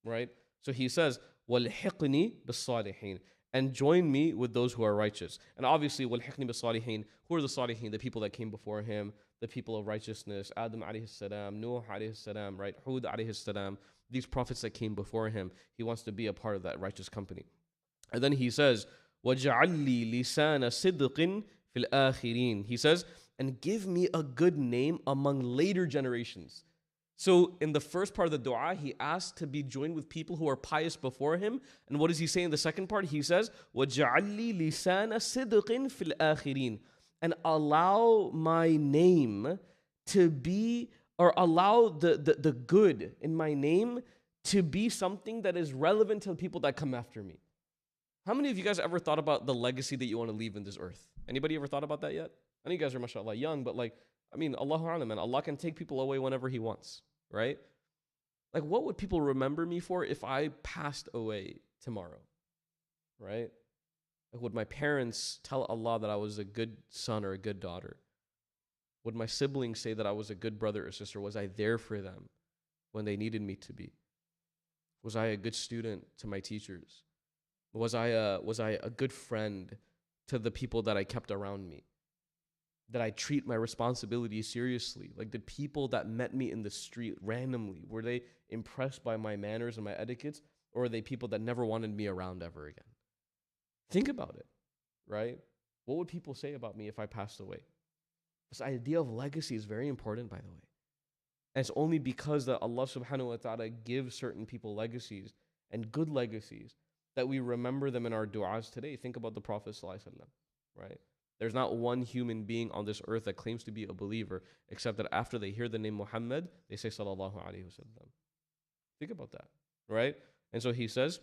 right? So he says, وَالْحِقْنِي بِالصَّالِحِينَ, and join me with those who are righteous. And obviously, وَالْحِقْنِي بِالصَّالِحِينَ, who are the salihin? The people that came before him, the people of righteousness, Adam alayhi salam, Nuh alayhi salam, right? Hud alayhi salam, these prophets that came before him. He wants to be a part of that righteous company. And then he says, وَجَعَلْ لِي لِسَانَ صِدْقٍ فِي الْآخِرِينَ. He says, and give me a good name among later generations. So in the first part of the dua, he asked to be joined with people who are pious before him. And what does he say in the second part? He says, وَجَعَلْ لِي لِسَانَ صِدْقٍ فِي الْآخِرِينَ. And allow my name to be, or allow the good in my name to be something that is relevant to the people that come after me. How many of you guys ever thought about the legacy that you want to leave in this earth? Anybody ever thought about that yet? I know you guys are, mashallah, young, but like, I mean, Allahu A'lam, man, Allah can take people away whenever He wants, right? Like, what would people remember me for if I passed away tomorrow, right? Like, would my parents tell Allah that I was a good son or a good daughter? Would my siblings say that I was a good brother or sister? Was I there for them when they needed me to be? Was I a good student to my teachers? Was I a good friend to the people that I kept around me? Did I treat my responsibilities seriously? Like, did people that met me in the street randomly, were they impressed by my manners and my etiquettes? Or are they people that never wanted me around ever again? Think about it, right? What would people say about me if I passed away? This idea of legacy is very important, by the way. And it's only because that Allah subhanahu wa ta'ala gives certain people legacies and good legacies that we remember them in our du'as today. Think about the Prophet sallallahu alaihi wasallam, right? There's not one human being on this earth that claims to be a believer except that after they hear the name Muhammad, they say sallallahu alaihi wasallam. Think about that, right? And so he says,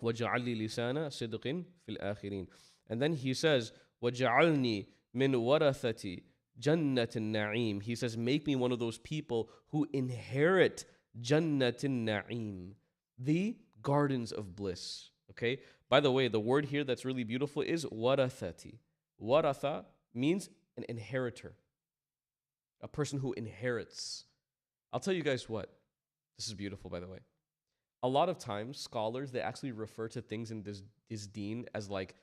وَجَعَلْ لِي لِسَانَ صِدْقٍ فِي الْآخِرِينَ. And then he says, وَجَعَلْنِي مِنْ وَرَثَةِ جَنَّةِ النَّعِيمِ. He says, make me one of those people who inherit جَنَّةِ النَّعِيمِ, the gardens of bliss. Okay? By the way, the word here that's really beautiful is warathati. Waratha means an inheritor, a person who inherits. I'll tell you guys what. This is beautiful, by the way. A lot of times, scholars, they actually refer to things in this deen as like,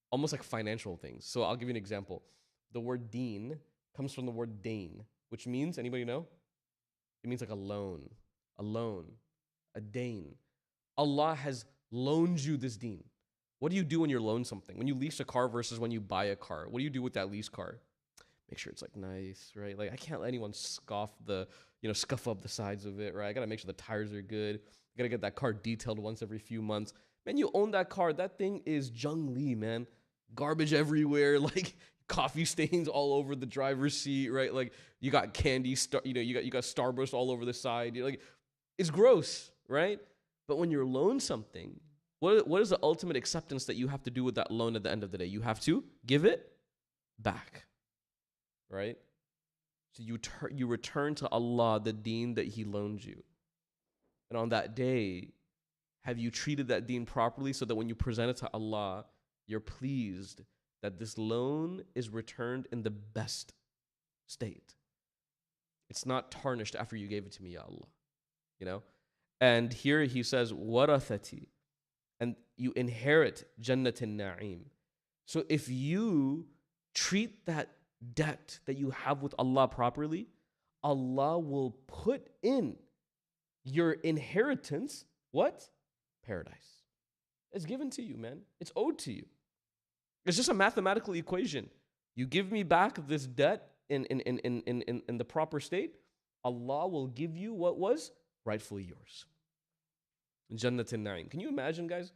almost like financial things. So I'll give you an example. The word deen comes from the word dain, which means, anybody know? It means like a loan, a dain. Allah has loaned you this deen. What do you do when you're loaned something? When you lease a car versus when you buy a car, what do you do with that lease car? Make sure it's like nice, right? Like, I can't let anyone scuff up the sides of it, right? I got to make sure the tires are good. You gotta get that car detailed once every few months. Man, you own that car. That thing is Jung Lee, man. Garbage everywhere, like coffee stains all over the driver's seat, right? Like you got candy, you got Starburst all over the side. You're like, it's gross, right? But when you're loaned something, what is the ultimate acceptance that you have to do with that loan at the end of the day? You have to give it back, right? So you return to Allah the deen that He loaned you. And on that day, have you treated that deen properly so that when you present it to Allah, you're pleased that this loan is returned in the best state? It's not tarnished after you gave it to me, Ya Allah. You know? And here He says, warathati, and you inherit Jannatin Na'im. So if you treat that debt that you have with Allah properly, Allah will put in your inheritance, what? Paradise. It's given to you, man. It's owed to you. It's just a mathematical equation. You give me back this debt in the proper state, Allah will give you what was rightfully yours. Jannatin Na'im. Can you imagine, guys?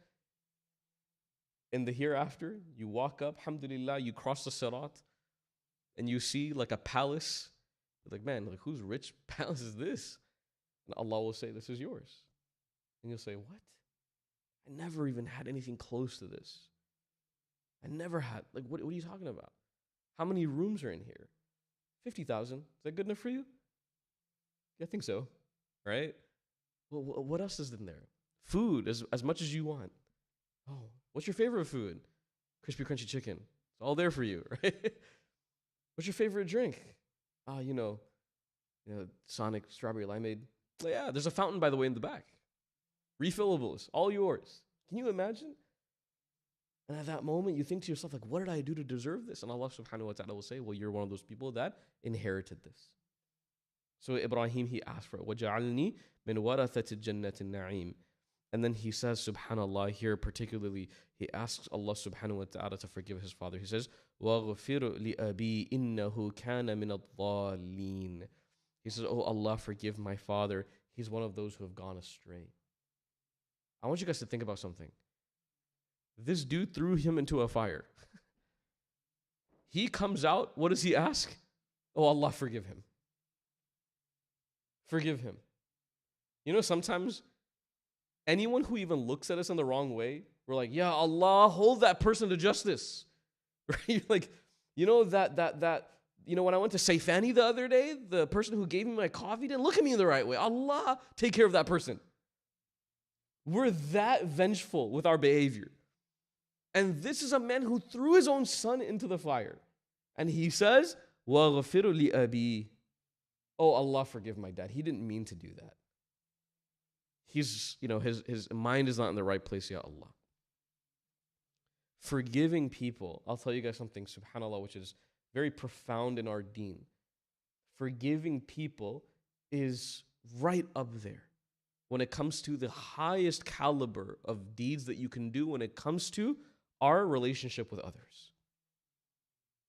In the hereafter, you walk up, alhamdulillah, you cross the sirat, and you see like a palace. You're like, man, like whose rich palace is this? And Allah will say, this is yours. And you'll say, what? I never even had anything close to this. I never had. Like, what are you talking about? How many rooms are in here? 50,000. Is that good enough for you? Yeah, I think so. Right? Well, what else is in there? Food, as much as you want. Oh, what's your favorite food? Crispy, crunchy chicken. It's all there for you, right? What's your favorite drink? You know, Sonic strawberry limeade. Yeah, there's a fountain, by the way, in the back. Refillables, all yours. Can you imagine? And at that moment, you think to yourself, like, what did I do to deserve this? And Allah subhanahu wa ta'ala will say, well, you're one of those people that inherited this. So Ibrahim, he asked for it. وَجَعَلْنِي مِنْ وَرَثَةِ الْجَنَّةِ النَّعِيمِ. And then he says, subhanAllah, here particularly, he asks Allah subhanahu wa ta'ala to forgive his father. He says, وَغْفِرْ لِأَبِي إِنَّهُ كَانَ مِنَ الضَّالِّينَ. He says, oh Allah, forgive my father. He's one of those who have gone astray. I want you guys to think about something. This dude threw him into a fire. He comes out, what does he ask? Oh Allah, forgive him. Forgive him. You know, sometimes anyone who even looks at us in the wrong way, we're like, yeah, Allah, hold that person to justice. Right? Like, you know, when I went to Saifani the other day, the person who gave me my coffee didn't look at me in the right way. Allah, take care of that person. We're that vengeful with our behavior. And this is a man who threw his own son into the fire. And he says, وَغَفِرُ لِأَبِي. Oh, Allah, forgive my dad. He didn't mean to do that. He's, his mind is not in the right place, ya Allah. Forgiving people, I'll tell you guys something, subhanAllah, which is very profound in our deen. Forgiving people is right up there when it comes to the highest caliber of deeds that you can do when it comes to our relationship with others.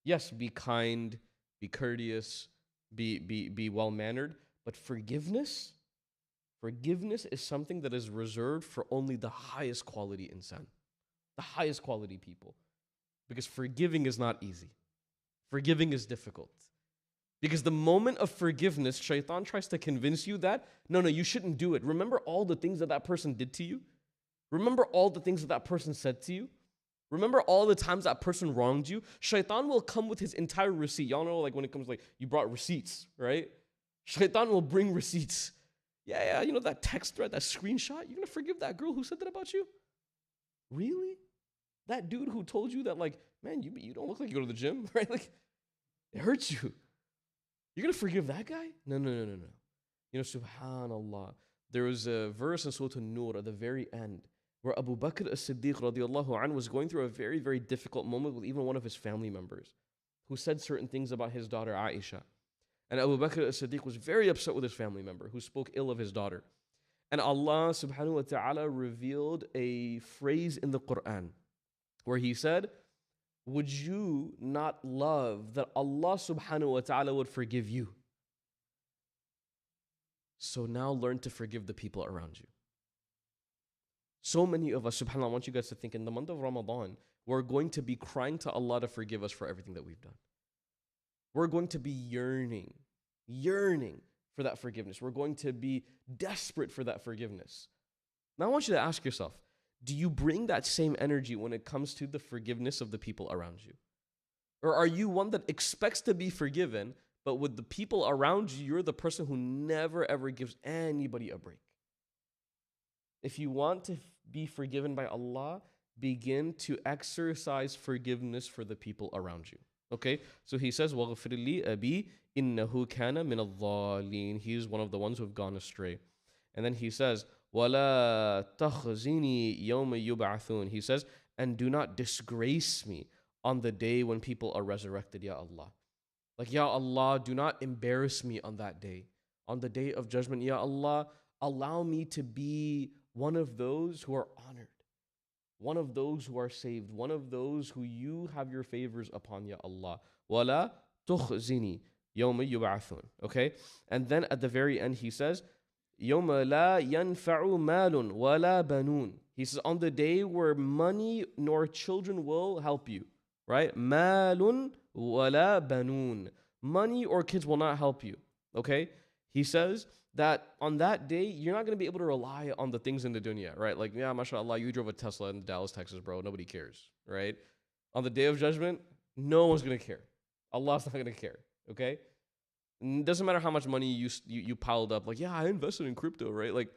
Yes, be kind, be courteous, be well-mannered, but forgiveness is something that is reserved for only the highest quality insan, the highest quality people. Because forgiving is not easy. Forgiving is difficult. Because the moment of forgiveness, shaitan tries to convince you that, no, you shouldn't do it. Remember all the things that person did to you? Remember all the things that person said to you? Remember all the times that person wronged you? Shaitan will come with his entire receipt. Y'all know, like when it comes like you brought receipts, right? Shaitan will bring receipts. Yeah, you know that text thread, that screenshot? You're going to forgive that girl who said that about you? Really? That dude who told you that, like, man, you don't look like you go to the gym, right? Like, it hurts you. You're going to forgive that guy? No. You know, subhanallah. There was a verse in Surah An-Nur at the very end where Abu Bakr as-Siddiq radiallahu anhu was going through a very, very difficult moment with even one of his family members who said certain things about his daughter Aisha. And Abu Bakr as-Siddiq was very upset with his family member who spoke ill of his daughter. And Allah subhanahu wa ta'ala revealed a phrase in the Quran where he said, would you not love that Allah subhanahu wa ta'ala would forgive you? So now learn to forgive the people around you. So many of us, subhanAllah, I want you guys to think in the month of Ramadan, we're going to be crying to Allah to forgive us for everything that we've done. We're going to be yearning for that forgiveness. We're going to be desperate for that forgiveness. Now I want you to ask yourself, do you bring that same energy when it comes to the forgiveness of the people around you? Or are you one that expects to be forgiven, but with the people around you, you're the person who never ever gives anybody a break? If you want to be forgiven by Allah, begin to exercise forgiveness for the people around you. Okay, so he says, وَغْفِرْ لِي أَبِي إِنَّهُ كَانَ مِنَ الظَّالِينَ. He is one of the ones who have gone astray. And then he says, وَلَا تَخْزِنِي يَوْمَ يُبْعَثُونَ. He says, and do not disgrace me on the day when people are resurrected, Ya Allah. Like, Ya Allah, do not embarrass me on that day. On the day of judgment, Ya Allah, allow me to be one of those who are honored, one of those who are saved, one of those who you have your favors upon, Ya Allah. وَلَا تُخْزِنِي يَوْمَ يُبْعَثُونَ. Okay? And then at the very end, he says, يَوْمَ لَا يَنْفَعُ مَالٌ وَلَا بَنُونَ. He says, on the day where money nor children will help you. Right? مَالٌ وَلَا بَنُونَ. Money or kids will not help you. Okay? He says that on that day, you're not going to be able to rely on the things in the dunya, right? Like, yeah, mashallah, you drove a Tesla in Dallas, Texas, bro. Nobody cares, right? On the day of judgment, no one's going to care. Allah's not going to care, okay? It doesn't matter how much money you piled up. Like, yeah, I invested in crypto, right? Like,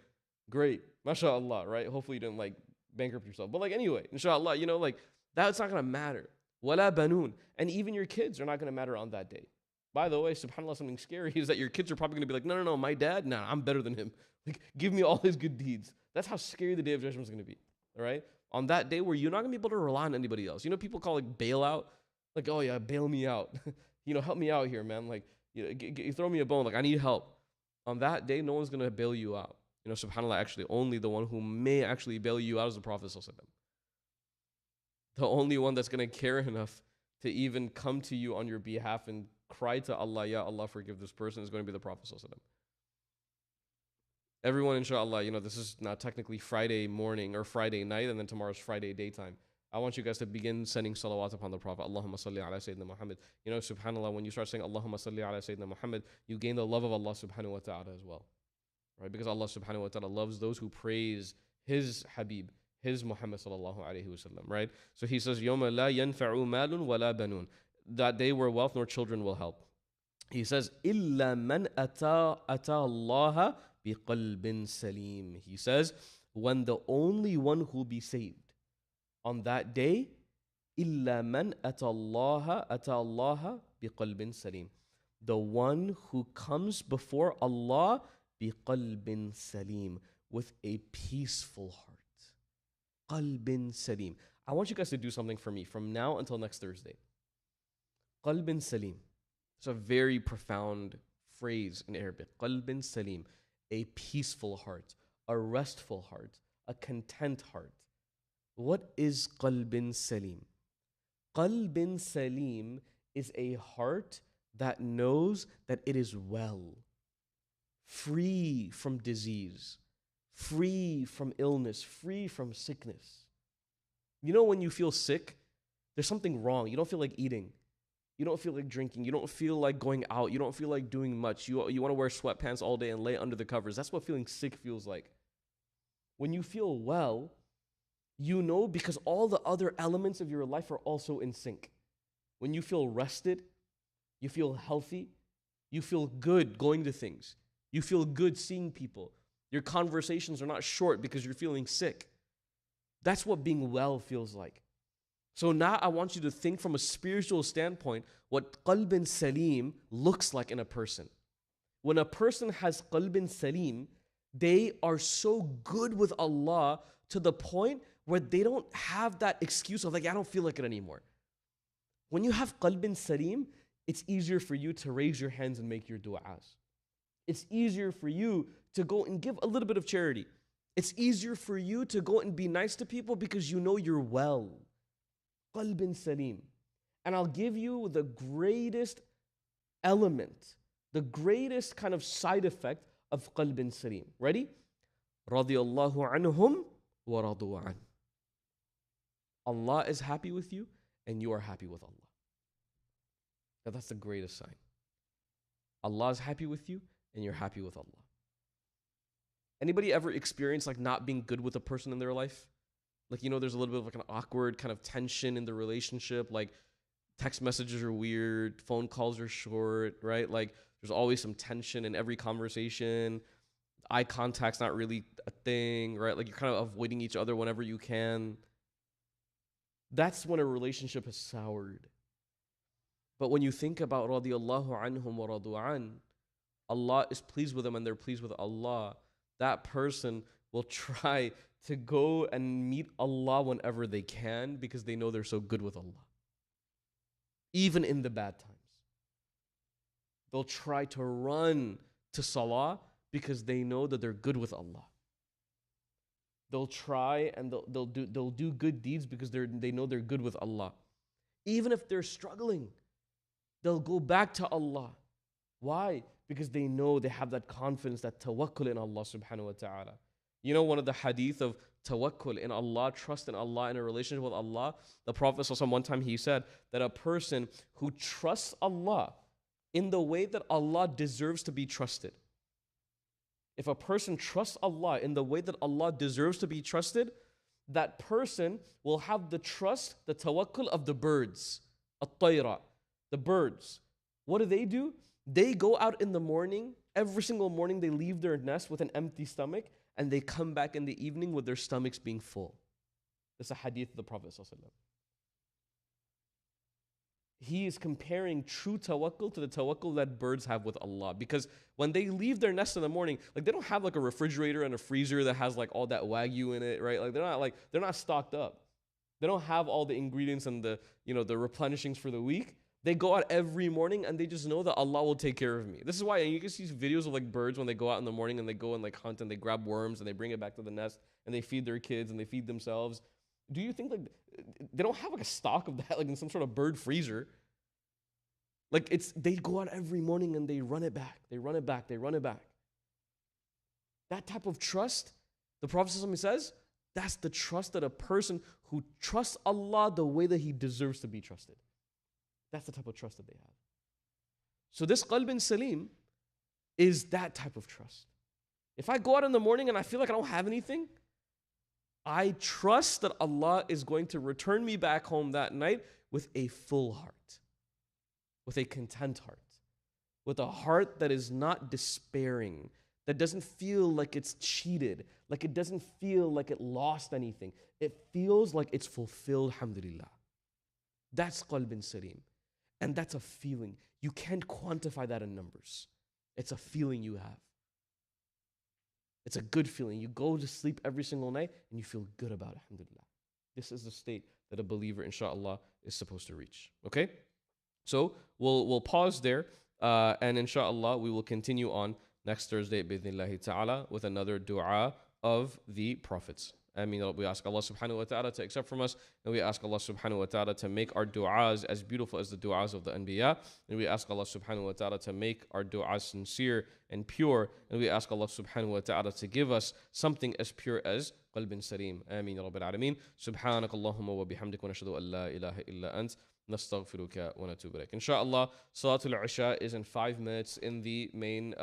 great, mashallah, right? Hopefully you didn't, like, bankrupt yourself. But, like, anyway, inshallah, you know, like, that's not going to matter. Wala banun. And even your kids are not going to matter on that day. By the way, subhanAllah, something scary is that your kids are probably going to be like, no, my dad, nah, I'm better than him. Like, give me all his good deeds. That's how scary the day of judgment is going to be, all right? On that day where you're not going to be able to rely on anybody else. You know, people call it bailout. Like, oh, yeah, bail me out. You know, help me out here, man. Like, you know, throw me a bone. Like, I need help. On that day, no one's going to bail you out. You know, subhanAllah, actually, only the one who may actually bail you out is the Prophet ﷺ. The only one that's going to care enough to even come to you on your behalf and cry to Allah, Ya Allah, forgive this person, is going to be the Prophet ﷺ. Everyone, inshallah, you know, this is not technically Friday morning or Friday night, and then tomorrow's Friday daytime. I want you guys to begin sending salawat upon the Prophet. Allahumma salli ala Sayyidina Muhammad. You know, subhanAllah, when you start saying Allahumma salli ala Sayyidina Muhammad, you gain the love of Allah subhanahu wa ta'ala as well. Right? Because Allah subhanahu wa ta'ala loves those who praise His Habib, His Muhammad sallallahu alayhi wa sallam, right? So he says, يَوْمَ لَا يَنْفَعُ مَالٌ وَلَا بَنُونَ. That day where wealth nor children will help. He says, إِلَّا مَنْ أَتَى اللَّهَ بِقَلْبٍ سَلِيمٍ. He says, when the only one who will be saved on that day, إِلَّا مَنْ أَتَى اللَّهَ بِقَلْبٍ سَلِيمٍ. The one who comes before Allah بِقَلْبٍ سَلِيمٍ, with a peaceful heart. قَلْبٍ سَلِيمٍ. I want you guys to do something for me from now until next Thursday. Qalbin Salim. It's a very profound phrase in Arabic. Qalbin Salim. A peaceful heart, a restful heart, a content heart. What is Qalbin Salim? Qalbin Salim is a heart that knows that it is well, free from disease, free from illness, free from sickness. You know, when you feel sick, there's something wrong. You don't feel like eating. You don't feel like drinking. You don't feel like going out. You don't feel like doing much. You want to wear sweatpants all day and lay under the covers. That's what feeling sick feels like. When you feel well, you know, because all the other elements of your life are also in sync. When you feel rested, you feel healthy, you feel good going to things. You feel good seeing people. Your conversations are not short because you're feeling sick. That's what being well feels like. So now I want you to think from a spiritual standpoint what qalbin salim looks like in a person. When a person has qalbin salim, they are so good with Allah to the point where they don't have that excuse of like, I don't feel like it anymore. When you have qalbin salim, it's easier for you to raise your hands and make your du'as. It's easier for you to go and give a little bit of charity. It's easier for you to go and be nice to people because you know you're well. Qalbin salim. And I'll give you the greatest element, the greatest kind of side effect of qalbin salim. Ready? Radiyallahu anhum وَرَضُوا عَنْهُ. Allah is happy with you, and you are happy with Allah. Now that's the greatest sign. Allah is happy with you, and you're happy with Allah. Anybody ever experienced like not being good with a person in their life? Like, you know, there's a little bit of like an awkward kind of tension in the relationship. Like text messages are weird, phone calls are short, right? Like there's always some tension in every conversation. Eye contact's not really a thing, right? Like you're kind of avoiding each other whenever you can. That's when a relationship has soured. But when you think about radiyallahu anhum wa radu an, Allah is pleased with them and they're pleased with Allah, that person will try to go and meet Allah whenever they can because they know they're so good with Allah. Even in the bad times. They'll try to run to salah because they know that they're good with Allah. They'll try and they'll do good deeds because they know they're good with Allah. Even if they're struggling, they'll go back to Allah. Why? Because they know they have that confidence, that tawakkul in Allah subhanahu wa ta'ala. You know, one of the hadith of tawakkul in Allah, trust in Allah, in a relationship with Allah, the Prophet one time he said that a person who trusts Allah in the way that Allah deserves to be trusted. If a person trusts Allah in the way that Allah deserves to be trusted, that person will have the trust, the tawakkul of the birds, at-tayra, the birds. What do? They go out in the morning, every single morning they leave their nest with an empty stomach, and they come back in the evening with their stomachs being full. That's a hadith of the Prophet. He is comparing true tawakkul to the tawakkul that birds have with Allah. Because when they leave their nest in the morning, like they don't have like a refrigerator and a freezer that has like all that wagyu in it, right? Like they're not stocked up. They don't have all the ingredients and the replenishings for the week. They go out every morning and they just know that Allah will take care of me. This is why you can see videos of like birds when they go out in the morning and they go and like hunt and they grab worms and they bring it back to the nest and they feed their kids and they feed themselves. Do you think like they don't have like a stock of that like in some sort of bird freezer? Like they go out every morning and they run it back. They run it back. They run it back. That type of trust, the Prophet says, that's the trust that a person who trusts Allah the way that he deserves to be trusted. That's the type of trust that they have. So this qalbin salim is that type of trust. If I go out in the morning and I feel like I don't have anything, I trust that Allah is going to return me back home that night with a full heart, with a content heart, with a heart that is not despairing, that doesn't feel like it's cheated, like it doesn't feel like it lost anything. It feels like it's fulfilled, alhamdulillah. That's qalbin salim. And that's a feeling. You can't quantify that in numbers. It's a feeling you have. It's a good feeling. You go to sleep every single night and you feel good about it, alhamdulillah. This is the state that a believer, inshallah, is supposed to reach. Okay? So we'll pause there, and inshallah we will continue on next Thursday, bi'idhnillahi ta'ala, with another dua of the prophets. I mean, we ask Allah subhanahu wa ta'ala to accept from us, and we ask Allah subhanahu wa ta'ala to make our du'as as beautiful as the du'as of the anbiya, and we ask Allah subhanahu wa ta'ala to make our du'as sincere and pure, and we ask Allah subhanahu wa ta'ala to give us something as pure as qalbin salim. Ameen ya Rabbil Alameen. Subhanak Allahumma wa bihamdik wa nashhadu an la ilaha illa ant. Nastaghfiruka wa natubu ilaik. Inshallah, Salatul Isha is in 5 minutes in the main